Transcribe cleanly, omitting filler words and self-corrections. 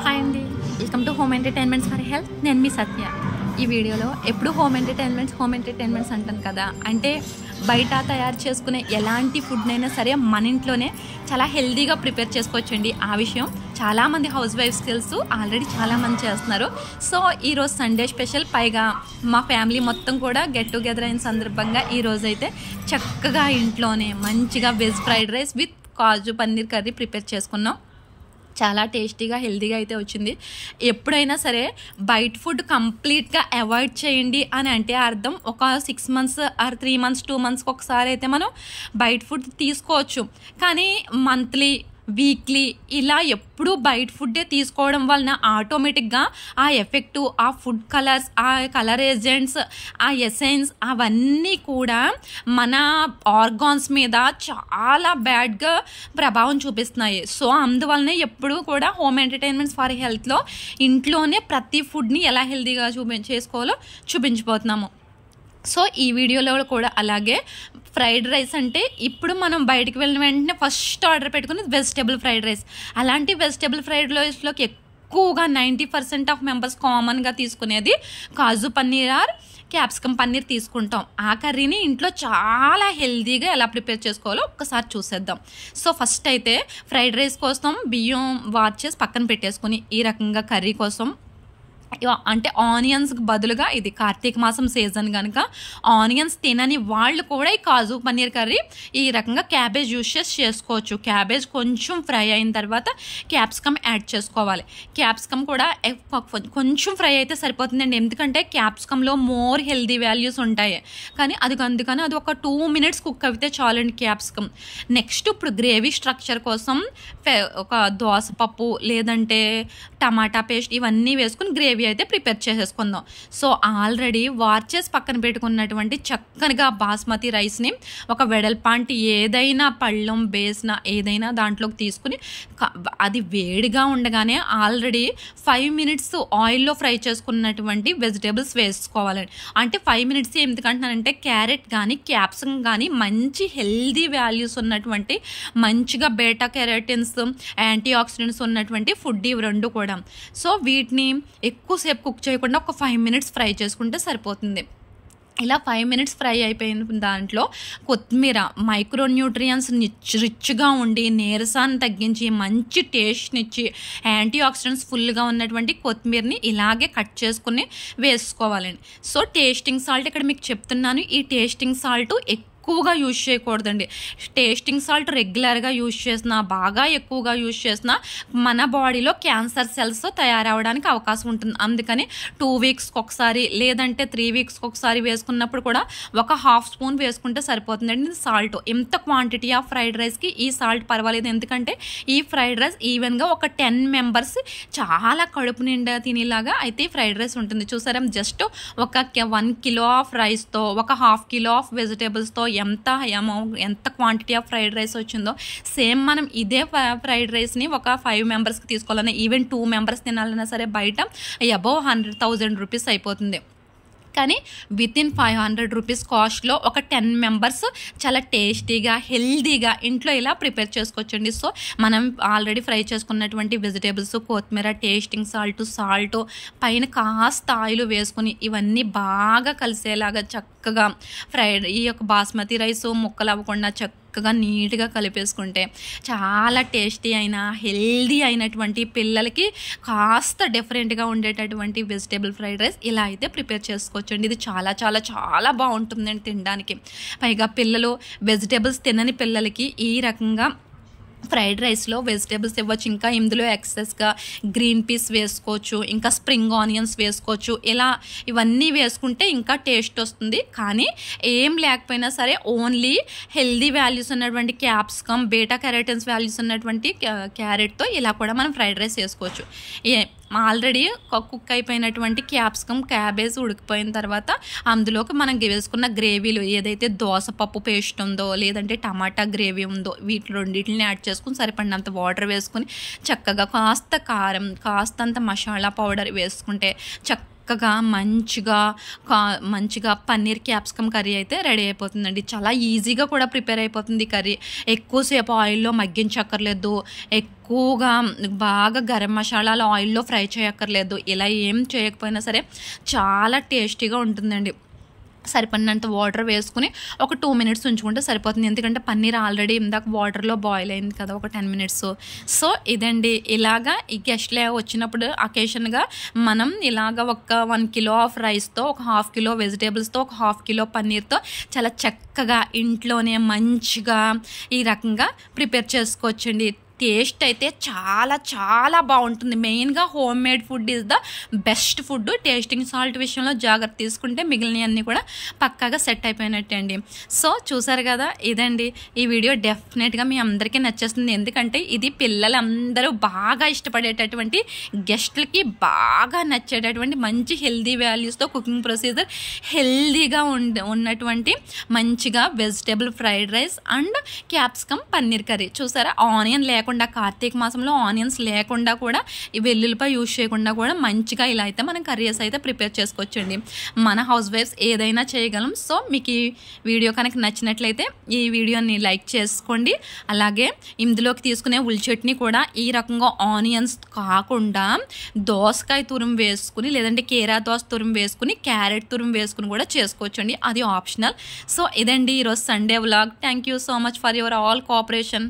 Hi అండి, welcome to home entertainments for health. నేను మీ సత్య. ఈ వీడియోలో ఎప్పుడు హోమ్ ఎంటర్టైన్మెంట్స్ అంటాను కదా, అంటే బయట తయారు చేసుకునే ఎలాంటి ఫుడ్నైనా సరే మన ఇంట్లోనే చాలా హెల్తీగా ప్రిపేర్ చేసుకోవచ్చండి. ఆ విషయం చాలామంది హౌస్ వైఫ్స్ తెలుసు, ఆల్రెడీ చాలామంది చేస్తున్నారు. సో ఈరోజు సండే స్పెషల్, పైగా మా ఫ్యామిలీ మొత్తం కూడా గెట్ టుగెదర్ అయిన సందర్భంగా ఈరోజైతే చక్కగా ఇంట్లోనే మంచిగా veg fried rice with kaju paneer curry prepare చేసుకున్నాం. చాలా టేస్టీగా హెల్తీగా అయితే వచ్చింది. ఎప్పుడైనా సరే బయట ఫుడ్ కంప్లీట్గా అవాయిడ్ చేయండి అని అంటే అర్థం ఒక 6 months ఆర్ 3 months 2 monthsకి ఒకసారి అయితే మనం బయట ఫుడ్ తీసుకోవచ్చు. కానీ మంత్లీ వీక్లీ ఇలా ఎప్పుడూ బయట ఫుడ్డే తీసుకోవడం వలన ఆటోమేటిక్గా ఆ ఎఫెక్టు, ఆ ఫుడ్ కలర్స్, ఆ కలర్ ఏజెంట్స్, ఆ ఎసెన్స్ అవన్నీ కూడా మన ఆర్గాన్స్ మీద చాలా బ్యాడ్గా ప్రభావం చూపిస్తున్నాయి. సో అందువల్లనే ఎప్పుడూ కూడా హోమ్ ఎంటర్టైన్మెంట్స్ ఫర్ హెల్త్లో ఇంట్లోనే ప్రతి ఫుడ్ని ఎలా హెల్తీగా చేసుకోవాలో చూపించిపోతున్నాము. సో ఈ వీడియోలో కూడా అలాగే ఫ్రైడ్ రైస్ అంటే ఇప్పుడు మనం బయటికి వెళ్ళిన వెంటనే ఫస్ట్ ఆర్డర్ పెట్టుకుని వెజిటేబుల్ ఫ్రైడ్ రైస్. అలాంటి వెజిటేబుల్ ఫ్రైడ్ రైస్లోకి ఎక్కువగా 90% ఆఫ్ మెంబర్స్ కామన్గా తీసుకునేది కాజు పన్నీర్ ఆర్ క్యాప్సికమ్ పన్నీర్ తీసుకుంటాం. ఆ కర్రీని ఇంట్లో చాలా హెల్తీగా ఎలా ప్రిపేర్ చేసుకోవాలో ఒక్కసారి చూసేద్దాం. సో ఫస్ట్ అయితే ఫ్రైడ్ రైస్ కోసం బియ్యం వాష్ చేసి పక్కన పెట్టేసుకుని, ఈ రకంగా కర్రీ కోసం అంటే ఆనియన్స్కి బదులుగా, ఇది కార్తీక మాసం సీజన్ కనుక ఆనియన్స్ తినని వాళ్ళు కూడా ఈ కాజు పన్నీర్ కర్రీ ఈ రకంగా క్యాబేజ్ యూస్ చేసి చేసుకోవచ్చు. క్యాబేజ్ కొంచెం ఫ్రై అయిన తర్వాత క్యాప్సికమ్ యాడ్ చేసుకోవాలి. క్యాప్సికమ్ కూడా కొంచెం ఫ్రై అయితే సరిపోతుందండి, ఎందుకంటే క్యాప్సికంలో మోర్ హెల్దీ వాల్యూస్ ఉంటాయి. కానీ అందుకని అది ఒక 2 minutes కుక్ అయితే చాలండి క్యాప్సికమ్. నెక్స్ట్ ఇప్పుడు గ్రేవీ స్ట్రక్చర్ కోసం ఒక దోసపప్పు లేదంటే టమాటా పేస్ట్ ఇవన్నీ వేసుకుని గ్రేవీ అయితే ప్రిపేర్ చేసేసుకుందాం. సో ఆల్రెడీ వాష్ చేసి పక్కన పెట్టుకున్నటువంటి చక్కగా బాస్మతి రైస్ని ఒక వెడల్పాంటి ఏదైనా పళ్ళెం బేసిన ఏదైనా దాంట్లోకి తీసుకుని అది వేడిగా ఉండగానే ఆల్రెడీ 5 minutes ఆయిల్లో ఫ్రై చేసుకున్నటువంటి వెజిటేబుల్స్ వేసుకోవాలండి. అంటే 5 minutes ఎందుకంటున్నానంటే క్యారెట్ కానీ క్యాప్సికమ్ కానీ మంచి హెల్దీ వాల్యూస్ ఉన్నటువంటి, మంచిగా బీటా కెరోటిన్స్, యాంటీ ఆక్సిడెంట్స్ ఉన్నటువంటి ఫుడ్ ఇవి రెండు కూడా. సో వీటిని ఎక్కువసేపు కుక్ చేయకుండా ఒక 5 minutes ఫ్రై చేసుకుంటే సరిపోతుంది. ఇలా 5 minutes ఫ్రై అయిపోయిన దాంట్లో కొత్తిమీర, మైక్రో న్యూట్రియన్స్ రిచ్గా ఉండి నీరసాన్ని తగ్గించి మంచి టేస్ట్నిచ్చి యాంటీ ఆక్సిడెంట్స్ ఫుల్గా ఉన్నటువంటి కొత్తిమీరని ఇలాగే కట్ చేసుకుని వేసుకోవాలండి. సో టేస్టింగ్ సాల్ట్ ఇక్కడ మీకు చెప్తున్నాను, ఈ టేస్టింగ్ సాల్ట్ ఎక్కువగా యూజ్ చేయకూడదండి. టేస్టింగ్ సాల్ట్ రెగ్యులర్గా యూజ్ చేసినా, బాగా ఎక్కువగా యూజ్ చేసినా మన బాడీలో క్యాన్సర్ సెల్స్ తయారవడానికి అవకాశం ఉంటుంది. అందుకని 2 weeksకి ఒకసారి లేదంటే 3 weeksకి ఒకసారి వేసుకున్నప్పుడు కూడా ఒక 1/2 spoon వేసుకుంటే సరిపోతుందండి సాల్ట్. ఇంత క్వాంటిటీ ఆఫ్ ఫ్రైడ్ రైస్కి ఈ సాల్ట్ పర్వాలేదు, ఎందుకంటే ఈ ఫ్రైడ్ రైస్ ఈవెన్గా ఒక 10 members చాలా కడుపు నిండా తినేలాగా అయితే ఈ ఫ్రైడ్ రైస్ ఉంటుంది. చూసారా, జస్ట్ ఒక 1 kilo ఆఫ్ రైస్తో ఒక 1/2 kilo ఆఫ్ వెజిటేబుల్స్తో ఎంత క్వాంటిటీ ఆఫ్ ఫ్రైడ్ రైస్ వచ్చిందో సేమ్ మనం ఇదే ఫ్రైడ్ రైస్ని ఒక 5 membersకి తీసుకోవాలన్నా, ఈవెన్ 2 members తినాలన్నా సరే బయట అబౌవ్ 100,000 rupees అయిపోతుంది. కానీ వితిన్ 500 rupees కాస్ట్లో ఒక 10 members చాలా టేస్టీగా హెల్దీగా ఇంట్లో ఇలా ప్రిపేర్ చేసుకోవచ్చండి. సో మనం ఆల్రెడీ ఫ్రై చేసుకున్నటువంటి వెజిటేబుల్స్, కొత్తిమీర, టేస్టింగ్ సాల్ట్ పైన కాస్త ఆయిల్ వేసుకుని ఇవన్నీ బాగా కలిసేలాగా చక్కగా ఈ యొక్క బాస్మతి రైస్ ముక్కలు అవ్వకుండా చక్కగా నీట్గా కలిపేసుకుంటే చాలా టేస్టీ అయిన హెల్దీ అయినటువంటి పిల్లలకి కాస్త డిఫరెంట్గా ఉండేటటువంటి వెజిటేబుల్ ఫ్రైడ్ రైస్ ఇలా అయితే ప్రిపేర్ చేసుకోవచ్చండి. ఇది చాలా చాలా చాలా బాగుంటుందండి తినడానికి. పైగా పిల్లలు వెజిటేబుల్స్ తినని పిల్లలకి ఈ రకంగా ఫ్రైడ్ రైస్లో వెజిటేబుల్స్ ఇవ్వచ్చు. ఇంకా ఇందులో ఎక్సెస్గా గ్రీన్ పీస్ వేసుకోవచ్చు, ఇంకా స్ప్రింగ్ ఆనియన్స్ వేసుకోవచ్చు. ఇలా ఇవన్నీ వేసుకుంటే ఇంకా టేస్ట్ వస్తుంది. కానీ ఏం లేకపోయినా సరే ఓన్లీ హెల్దీ వాల్యూస్ ఉన్నటువంటి క్యాప్సికమ్, బీటా కెరోటిన్స్ వాల్యూస్ ఉన్నటువంటి క్యారెట్తో ఇలా కూడా మనం ఫ్రైడ్ రైస్ చేసుకోవచ్చు. ఆల్రెడీ కుక్ అయిపోయినటువంటి క్యాప్సికమ్, క్యాబేజ్ ఉడికిపోయిన తర్వాత అందులోకి మనం వేసుకున్న గ్రేవీలు ఏదైతే దోసపప్పు పేస్ట్ ఉందో లేదంటే టమాటా గ్రేవీ ఉందో వీటి రెండింటిని యాడ్ చేసుకుని సరిపడినంత వాటర్ వేసుకుని చక్కగా కాస్త కారం, కాస్తంత మసాలా పౌడర్ వేసుకుంటే చక్కగా మంచిగా పన్నీర్ క్యాప్సికమ్ కర్రీ అయితే రెడీ అయిపోతుందండి. చాలా ఈజీగా కూడా ప్రిపేర్ అయిపోతుంది కర్రీ. ఎక్కువసేపు ఆయిల్లో మగ్గించక్కర్లేదు, ఎక్కువగా బాగా గరం మసాలాలు ఆయిల్లో ఫ్రై చేయక్కర్లేదు. ఇలా ఏం చేయకపోయినా సరే చాలా టేస్టీగా ఉంటుందండి. సరిపడినంత వాటర్ వేసుకుని ఒక 2 మినిట్స్ ఉంచుకుంటే సరిపోతుంది. ఎందుకంటే పన్నీర్ ఆల్రెడీ ఇందాక వాటర్లో బాయిల్ అయింది కదా, ఒక 10 మినిట్స్. సో ఇదండి, ఇలాగా ఈ గెస్ట్లు వచ్చినప్పుడు అకేషన్గా మనం ఇలాగ ఒక 1 కిలో ఆఫ్ రైస్తో, ఒక 1/2 కిలో వెజిటేబుల్స్తో, ఒక 1/2 కిలో పన్నీర్తో చాలా చక్కగా ఇంట్లోనే మంచిగా ఈ రకంగా ప్రిపేర్ చేసుకోవచ్చండి. టేస్ట్ అయితే చాలా చాలా బాగుంటుంది. మెయిన్గా home made food is the best food. Tasting salt విషయంలో జాగ్రత్త తీసుకుంటే మిగిలినవన్నీ కూడా పక్కాగా సెట్ అయిపోయినట్టే అండి. సో చూసారు కదా, ఇదండి ఈ వీడియో. డెఫినెట్గా మీ అందరికీ నచ్చేస్తుంది. ఎందుకంటే ఇది పిల్లలందరూ బాగా ఇష్టపడేటటువంటి, గెస్ట్లకి బాగా నచ్చేటటువంటి మంచి హెల్దీ వాల్యూస్తో కుకింగ్ ప్రొసీజర్, హెల్దీగా ఉన్నటువంటి మంచిగా vegetable fried rice and capsicum paneer curry. చూసారా, ఆనియన్ లేకుండా, కార్తీక మాసంలో ఆనియన్స్ లేకుండా కూడా, ఈ వెల్లుల్లిపాయ యూజ్ చేయకుండా కూడా మంచిగా ఇలా అయితే మనం కర్రీస్ అయితే ప్రిపేర్ చేసుకోవచ్చండి. మన హౌస్ వైఫ్స్ ఏదైనా చేయగలం. సో మీకు ఈ వీడియో కనుక నచ్చినట్లయితే ఈ వీడియోని లైక్ చేసుకోండి. అలాగే ఇందులోకి తీసుకునే ఉల్లి చట్నీ కూడా ఈ రకంగా ఆనియన్స్ కాకుండా దోసకాయ తురుము వేసుకుని, లేదంటే కీరా దోస తురుము వేసుకుని, క్యారెట్ తురుము వేసుకుని కూడా చేసుకోవచ్చండి. అది ఆప్షనల్. సో ఇదండి ఈరోజు Sunday vlog. Thank you so much for your all cooperation.